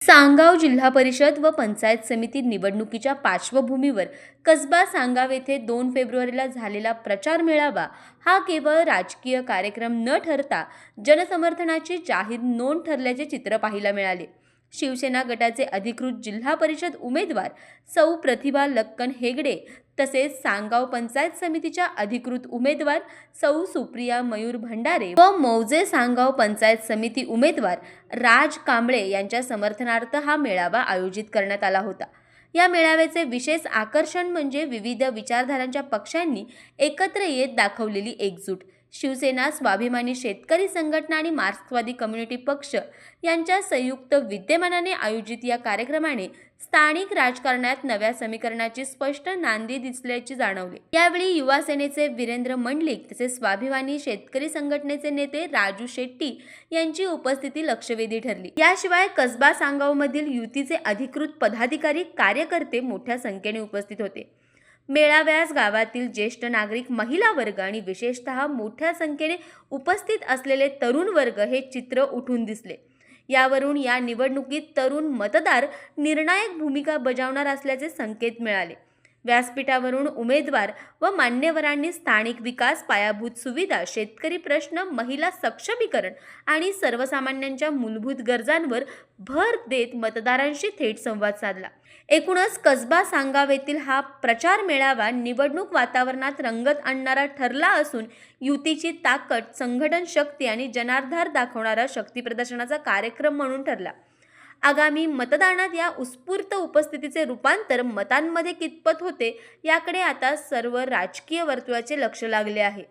सांगाव जिल्हा परिषद व पंचायत समिती निवडणुकीच्या पार्श्वभूमीवर कसबा सांगाव येथे 2 फेब्रुवारीला झालेला प्रचार मेळावा हा केवळ राजकीय कार्यक्रम न ठरता जनसमर्थनाची जाहीर नोंद ठरल्याचे चित्र पाहायला मिळाले। शिवसेना गटाचे अधिकृत जिल्हा परिषद उमेदवार सौ प्रतिभा लक्कन हेगडे तसेच सांगाव पंचायत समितीच्या अधिकृत उमेदवार सौ सुप्रिया मयूर भंडारे व मौजे सांगाव पंचायत समिती उमेदवार राज कांबळे यांच्या समर्थनार्थ हा मेळावा आयोजित करण्यात आला होता। या मेळाव्याचे विशेष आकर्षण म्हणजे विविध विचारधारांच्या पक्षांनी एकत्र येत दाखवलेली एकजूट। शिवसेना, स्वाभिमानी शेतकरी संघटना आणि मार्क्सवादी कम्युनिटी पक्ष यांच्या संयुक्त विद्यमानाने आयोजित या कार्यक्रमाने स्थानिक राजकारणात नव्या समीकरणाची स्पष्ट नांदी दिसल्याचे जाणवले। यावेळी युवा सेनेचे वीरेंद्र मंडलिक तसेच स्वाभिमानी शेतकरी संघटनेचे नेते राजू शेट्टी यांची उपस्थिती लक्षवेधी ठरली। याशिवाय कसबा सांगावमधील युतीचे अधिकृत पदाधिकारी कार्यकर्ते मोठ्या संख्येने उपस्थित होते। मेळाव्यास गावातील ज्येष्ठ नागरिक, महिला वर्ग आणि विशेषतः मोठ्या संख्येने उपस्थित असलेले तरुण वर्ग हे चित्र उठून दिसले। यावरून या निवडणुकीत तरुण मतदार निर्णायक भूमिका बजावणार असल्याचे संकेत मिळाले। व्यासपीठावरून उमेदवार व मान्यवरांनी स्थानिक विकास, पायाभूत सुविधा, शेतकरी प्रश्न, महिला सक्षमीकरण आणि सर्वसामान्यांच्या मूलभूत गरजांवर भर देत मतदारांशी थेट संवाद साधला। एकूणच कसबा सांगाव येथील हा प्रचार मेळावा निवडणूक वातावरणात रंगत आणणारा ठरला असून युतीची ताकद, संघटन शक्ती आणि जनाधार दाखवणारा शक्तीप्रदर्शनाचा कार्यक्रम म्हणून ठरला। आगामी मतदानात या उत्स्फूर्त उपस्थितीचे रूपांतर मतांमध्ये कितपत होते याकडे आता सर्व राजकीय वर्तुळाचे लक्ष लागले आहे।